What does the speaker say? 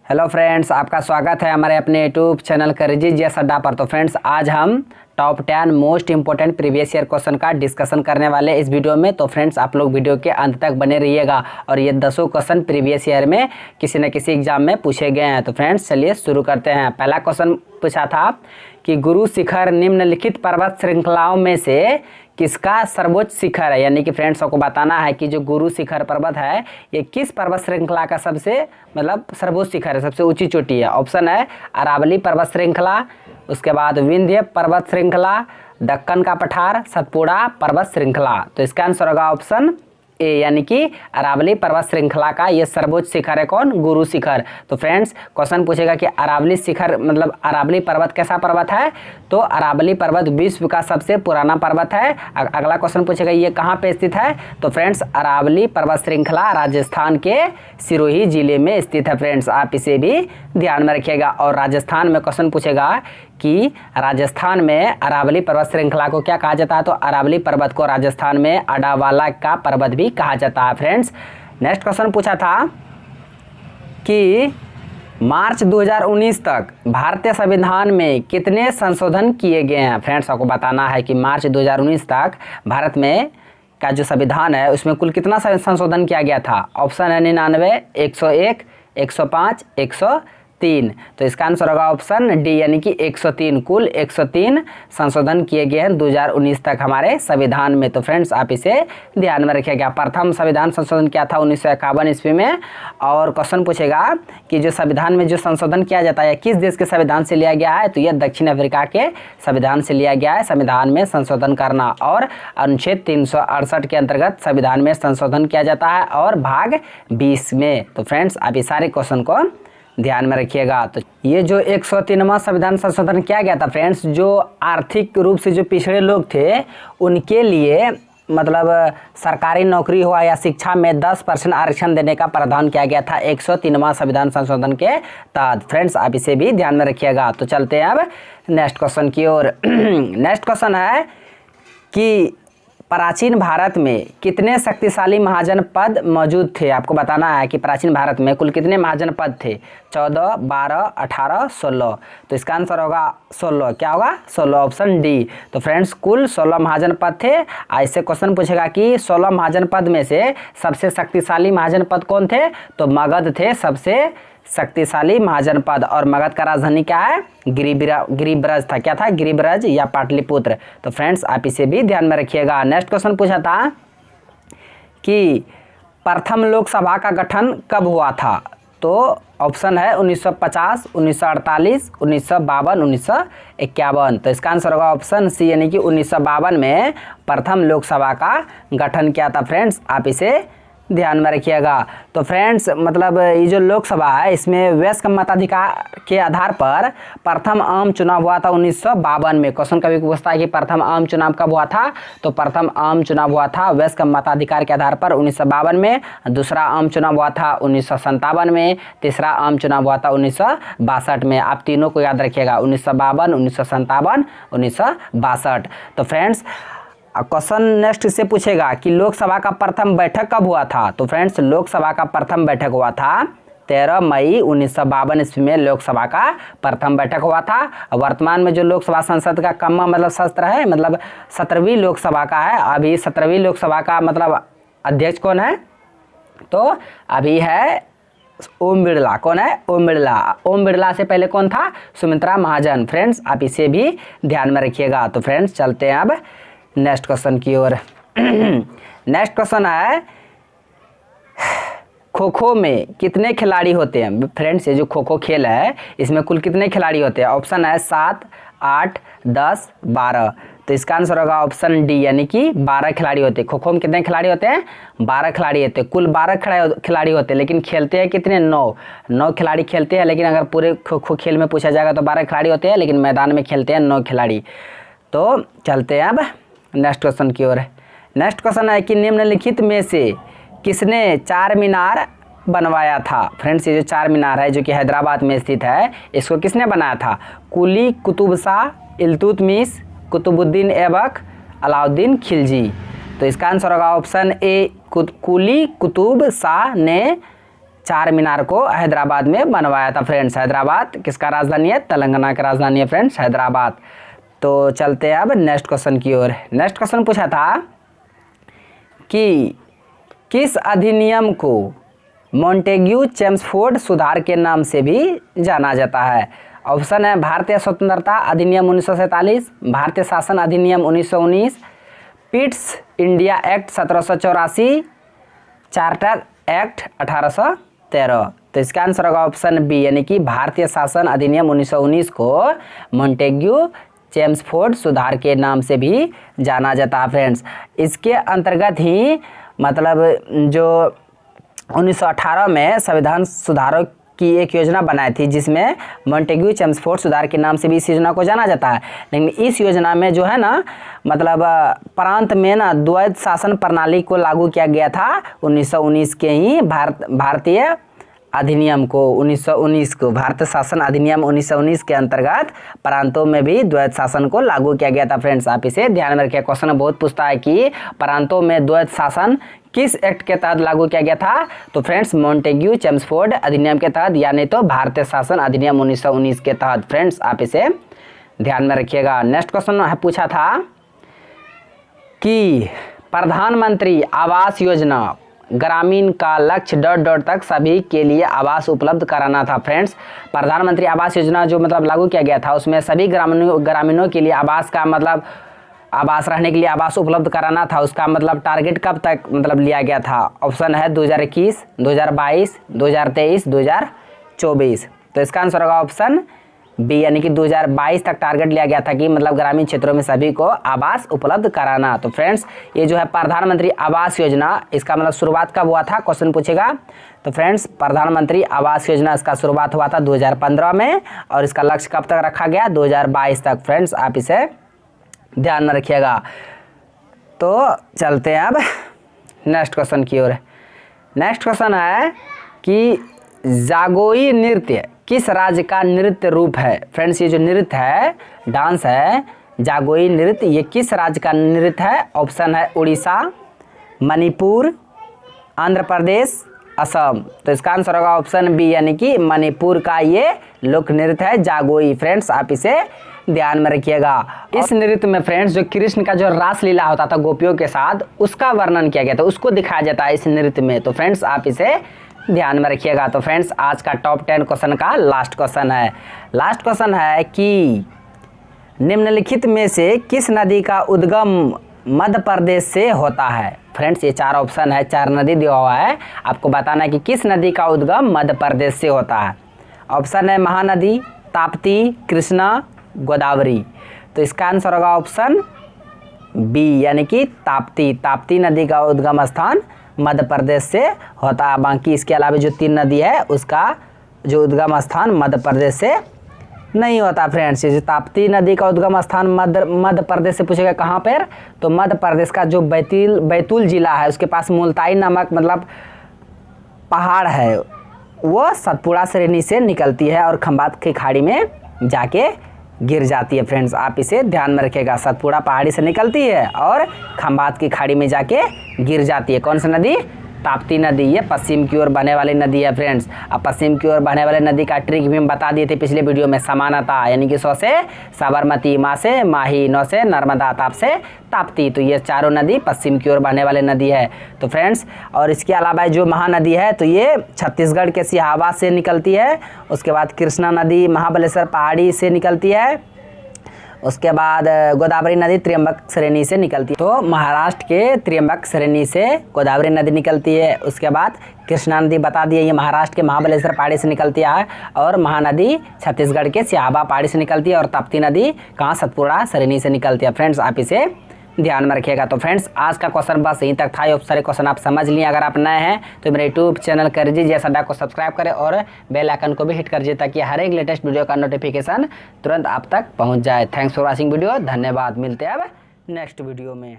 Hello friends, आपका स्वागत है हमारे अपने यूट्यूब चैनल करिजियस अड्डा पर। तो फ्रेंड्स, आज हम top 10 most important previous year question का डिस्कशन करने वाले इस वीडियो में। तो फ्रेंड्स, आप लोग वीडियो के अंत तक बने रहिएगा और ये 10 क्वेश्चन प्रीवियस ईयर में किसी न किसी एग्जाम में पूछे गए हैं। तो फ्रेंड्स, चलिए शुरू करते हैं। पहला क्वेश्चन पूछा था कि गुरु शिखर निम्नलिखित पर्वत श्रृंखलाओं में से किसका सर्वोच्च शिखर है। यानी कि फ्रेंड्स, आपको बताना है कि जो गुरु शिखर पर्वत है ये किस पर्वत श्रृंखला का सबसे सर्वोच्च शिखर है, सबसे ऊंची चोटी है। ऑप्शन है अरावली पर्वत श्रृंखला, उसके बाद विंध्य पर्वत श्रृंखला, दक्कन का पठार, सतपुड़ा पर्वत श्रृंखला। तो इसका आंसर होगा ऑप्शन ए, यानी कि अरावली पर्वत श्रृंखला का ये सर्वोच्च शिखर है। कौन? गुरु शिखर। तो फ्रेंड्स, क्वेश्चन पूछेगा कि अरावली शिखर अरावली पर्वत कैसा पर्वत है, तो अरावली पर्वत विश्व का सबसे पुराना पर्वत है। अगला क्वेश्चन पूछेगा ये कहाँ पे स्थित है, तो फ्रेंड्स अरावली पर्वत श्रृंखला राजस्थान के सिरोही जिले में स्थित है। फ्रेंड्स, आप इसे भी ध्यान में रखिएगा। और राजस्थान में क्वेश्चन पूछेगा कि राजस्थान में अरावली पर्वत श्रृंखला को क्या कहा जाता है, तो अरावली पर्वत को राजस्थान में अडावाला का पर्वत भी कहा जाता है। फ्रेंड्स, नेक्स्ट क्वेश्चन पूछा था कि मार्च 2019 तक भारतीय संविधान में कितने संशोधन किए गए हैं। फ्रेंड्स, आपको बताना है कि मार्च 2019 तक भारत में का जो संविधान है उसमें कुल कितना संशोधन किया गया था। ऑप्शन है 99, 101, 105, 103। तो इसका आंसर होगा ऑप्शन डी, यानी कि 103। कुल 103 संशोधन किए गए हैं 2019 तक हमारे संविधान में। तो फ्रेंड्स, आप इसे ध्यान में रखिएगा। प्रथम संविधान संशोधन किया था 1951 ईस्वी में। और क्वेश्चन पूछेगा कि जो संविधान में जो संशोधन किया जाता है किस देश के संविधान से लिया गया है, तो यह दक्षिण अफ्रीका के संविधान से लिया गया है। संविधान में संशोधन करना और अनुच्छेद 368 के अंतर्गत संविधान में संशोधन किया जाता है और भाग 20 में। तो फ्रेंड्स, आप इस सारे क्वेश्चन को ध्यान में रखिएगा। तो ये जो 103वां संविधान संशोधन किया गया था फ्रेंड्स, जो आर्थिक रूप से जो पिछड़े लोग थे उनके लिए सरकारी नौकरी हुआ या शिक्षा में 10% आरक्षण देने का प्रावधान किया गया था 103वां संविधान संशोधन के तहत। फ्रेंड्स, आप इसे भी ध्यान में रखिएगा। तो चलते हैं अब नेक्स्ट क्वेश्चन की ओर। नेक्स्ट क्वेश्चन है कि प्राचीन भारत में कितने शक्तिशाली महाजनपद मौजूद थे। आपको बताना है कि प्राचीन भारत में कुल कितने महाजनपद थे। 14, 12, 18, 16। तो इसका आंसर होगा 16। क्या होगा? 16, ऑप्शन डी। तो फ्रेंड्स, कुल 16 महाजनपद थे। ऐसे क्वेश्चन पूछेगा कि 16 महाजनपद में से सबसे शक्तिशाली महाजनपद कौन थे, तो मगध थे सबसे शक्तिशाली महाजनपद। और मगध का राजधानी क्या है? गिरिब्रज था। क्या था? गिरिब्रज या पाटलिपुत्र। तो फ्रेंड्स, आप इसे भी ध्यान में रखिएगा। नेक्स्ट क्वेश्चन पूछा था कि प्रथम लोकसभा का गठन कब हुआ था, तो ऑप्शन है 1950, 1948, 1952, 1951। तो इसका आंसर होगा ऑप्शन सी, यानी कि 1952 में प्रथम लोकसभा का गठन किया था। फ्रेंड्स, आप इसे ध्यान में रखिएगा। तो फ्रेंड्स, ये जो लोकसभा है इसमें वयस्क मताधिकार के आधार पर प्रथम आम चुनाव हुआ था 1952 में। क्वेश्चन कभी पूछता है कि प्रथम आम चुनाव कब हुआ था, तो प्रथम आम चुनाव हुआ था वयस्क मताधिकार के आधार पर 1952 में। दूसरा आम चुनाव हुआ था 1957 में। तीसरा आम चुनाव हुआ था 1962 में। आप तीनों को याद रखिएगा, 1952, 1957, 1962। तो फ्रेंड्स, क्वेश्चन नेक्स्ट इससे पूछेगा कि लोकसभा का प्रथम बैठक कब हुआ था। तो फ्रेंड्स, लोकसभा का प्रथम बैठक हुआ था 13 मई 1952 ईस्वी में। लोकसभा का प्रथम बैठक हुआ था। वर्तमान में जो लोकसभा संसद का कम सत्र है 17वीं लोकसभा का है। अभी 17वीं लोकसभा का अध्यक्ष कौन है, तो अभी है ओम बिरला। कौन है? ओम बिरला। ओम बिरला से पहले कौन था? सुमित्रा महाजन। फ्रेंड्स, आप इसे भी ध्यान में रखिएगा। तो फ्रेंड्स, चलते हैं अब नेक्स्ट क्वेश्चन की ओर। नेक्स्ट क्वेश्चन है खो खो में कितने खिलाड़ी होते हैं। फ्रेंड्स, ये जो खो खो खेल है इसमें कुल कितने खिलाड़ी होते हैं। ऑप्शन है 7, 8, 10, 12। तो इसका आंसर होगा ऑप्शन डी, यानी कि 12 खिलाड़ी होते हैं। खो खो में कितने खिलाड़ी होते हैं? 12 खिलाड़ी होते हैं। कुल 12 खिलाड़ी होते हैं, लेकिन खेलते हैं कितने? 9 खिलाड़ी खेलते हैं। लेकिन अगर पूरे खो खो खेल में पूछा जाएगा तो 12 खिलाड़ी होते हैं, लेकिन मैदान में खेलते हैं 9 खिलाड़ी। तो चलते हैं अब नेक्स्ट क्वेश्चन की ओर। नेक्स्ट क्वेश्चन है कि निम्नलिखित में से किसने चार मीनार बनवाया था। फ्रेंड्स, ये जो चार मीनार है जो कि हैदराबाद में स्थित है, इसको किसने बनाया था? कुली कुतुब शाह, इल्तुतमिश, कुतुबुद्दीन ऐबक, अलाउद्दीन खिलजी। तो इसका आंसर होगा ऑप्शन ए, कुली कुतुब शाह ने चार मीनार को हैदराबाद में बनवाया था फ्रेंड्स। हैदराबाद किसका राजधानी है? तेलंगाना का राजधानी है फ्रेंड्स हैदराबाद। तो चलते हैं अब नेक्स्ट क्वेश्चन की ओर। नेक्स्ट क्वेश्चन पूछा था कि किस अधिनियम को मॉन्टेग्यू चेम्सफोर्ड सुधार के नाम से भी जाना जाता है? ऑप्शन है भारतीय स्वतंत्रता अधिनियम 1947, भारतीय शासन अधिनियम 1919, Pitt's India act 1784, charter act 1813। तो इसका आंसर होगा ऑप्शन बी, यानी कि भारतीय शासन अधिनियम 1919 को मॉन्टेग्यू चेम्सफोर्ड सुधार के नाम से भी जाना जाता है फ्रेंड्स। इसके अंतर्गत ही मतलब जो 1918 में संविधान सुधारों की एक योजना बनाई थी, जिसमें मॉन्टेग्यू चेम्सफोर्ड सुधार के नाम से भी इस योजना को जाना जाता है। लेकिन इस योजना में जो है ना मतलब प्रांत में ना द्वैत शासन प्रणाली को लागू किया गया था 1919 के ही भारतीय अधिनियम को 1919 को भारतीय शासन अधिनियम 1919 के अंतर्गत प्रांतों में भी द्वैत शासन को लागू किया गया था फ्रेंड्स। आप इसे ध्यान में रखिए, क्वेश्चन बहुत पूछता है कि प्रांतों में द्वैत शासन किस एक्ट के तहत लागू किया गया था? तो फ्रेंड्स मॉन्टेग्यू चेम्सफोर्ड अधिनियम के तहत, यानी तो भारतीय शासन अधिनियम 1919 के तहत फ्रेंड्स। आप इसे ध्यान में रखिएगा। नेक्स्ट क्वेश्चन पूछा था कि प्रधानमंत्री आवास योजना ग्रामीण का लक्ष्य ... तक सभी के लिए आवास उपलब्ध कराना था फ्रेंड्स। प्रधानमंत्री आवास योजना जो मतलब लागू किया गया था, उसमें सभी ग्रामीणों के लिए आवास का मतलब आवास रहने के लिए आवास उपलब्ध कराना था। उसका मतलब टारगेट कब तक मतलब लिया गया था? ऑप्शन है 2021, 2022, 2023, 2024। तो इसका आंसर होगा ऑप्शन बी, यानी कि 2022 तक टारगेट लिया गया था कि मतलब ग्रामीण क्षेत्रों में सभी को आवास उपलब्ध कराना। तो फ्रेंड्स ये जो है प्रधानमंत्री आवास योजना, इसका मतलब शुरुआत कब हुआ था? क्वेश्चन पूछेगा। तो फ्रेंड्स प्रधानमंत्री आवास योजना इसका शुरुआत हुआ था 2015 में, और इसका लक्ष्य कब तक रखा गया? 2022 तक फ्रेंड्स। आप इसे ध्यान में रखिएगा। तो चलते हैं अब नेक्स्ट क्वेश्चन की ओर। नेक्स्ट क्वेश्चन है कि जागोई नृत्य किस राज्य का नृत्य रूप है? फ्रेंड्स ये जो नृत्य है, डांस है, जागोई नृत्य, ये किस राज्य का नृत्य है? ऑप्शन है उड़ीसा, मणिपुर, आंध्र प्रदेश, असम। तो इसका आंसर होगा ऑप्शन बी, यानी कि मणिपुर का ये लोक नृत्य है जागोई फ्रेंड्स। आप इसे ध्यान में रखिएगा। इस नृत्य में फ्रेंड्स जो कृष्ण का जो रास लीला होता था गोपियों के साथ, उसका वर्णन किया गया था, उसको दिखाया जाता है इस नृत्य में। तो फ्रेंड्स आप इसे ध्यान में रखिएगा। तो फ्रेंड्स आज का टॉप 10 क्वेश्चन का लास्ट क्वेश्चन है। लास्ट क्वेश्चन है कि निम्नलिखित में से किस नदी का उद्गम मध्य प्रदेश से होता है? फ्रेंड्स ये चार ऑप्शन है, चार नदी दिया हुआ है, आपको बताना है कि किस नदी का उद्गम मध्य प्रदेश से होता है। ऑप्शन है महानदी, ताप्ती, कृष्णा, गोदावरी। तो इसका आंसर होगा ऑप्शन बी, यानी कि ताप्ती। ताप्ती नदी का उद्गम स्थान मध्य प्रदेश से होता है। बाकी इसके अलावा जो तीन नदी है उसका जो उद्गम स्थान मध्य प्रदेश से नहीं होता फ्रेंड्स। ये जो ताप्ती नदी का उद्गम स्थान मध्य प्रदेश से पूछेगा कहाँ पर? तो मध्य प्रदेश का जो बैतूल जिला है उसके पास मुल्ताई नामक मतलब पहाड़ है, वो सतपुड़ा श्रेणी से निकलती है और खंबात की खाड़ी में जाके गिर जाती है फ्रेंड्स। आप इसे ध्यान में रखिएगा। सतपुड़ा पहाड़ी से निकलती है और खंबात की खाड़ी में जाके गिर जाती है। कौन सी नदी? ताप्ती नदी। ये पश्चिम की ओर बहने वाली नदी है फ्रेंड्स। अब पश्चिम की ओर बहने वाली नदी का ट्रिक भी हम बता दिए थे पिछले वीडियो में। समानता, यानी कि 100 से साबरमती, मा से माही, 9 से नर्मदा, ताप से ताप्ती। तो ये चारों नदी पश्चिम की ओर बहने वाली नदी है। तो फ्रेंड्स और इसके अलावा जो महानदी है तो ये छत्तीसगढ़ के सिहावा से निकलती है। उसके बाद कृष्णा नदी महाबलेश्वर पहाड़ी से निकलती है। उसके बाद गोदावरी नदी त्र्यंबक श्रेणी से निकलती है। तो महाराष्ट्र के त्र्यंबक श्रेणी से गोदावरी नदी निकलती है। उसके बाद कृष्णा नदी बता दिए, ये महाराष्ट्र के महाबलेश्वर पहाड़ी से निकलती है। और महानदी छत्तीसगढ़ के सिहावा पहाड़ी से निकलती है। और ताप्ती नदी कहाँ? सतपुड़ा श्रेणी से निकलती है फ्रेंड्स। आप इसे ध्यान में रखिएगा। तो फ्रेंड्स आज का क्वेश्चन बस यहीं तक था। ये सारे क्वेश्चन आप समझ लिए। अगर आप नए हैं तो मेरे यूट्यूब चैनल करिए जैसा अड्डा को सब्सक्राइब करें और बेल आइकन को भी हिट कर दीजिए ताकि हर एक लेटेस्ट वीडियो का नोटिफिकेशन तुरंत आप तक पहुंच जाए। Thanks for watching video. धन्यवाद। मिलते हैं अब नेक्स्ट वीडियो में।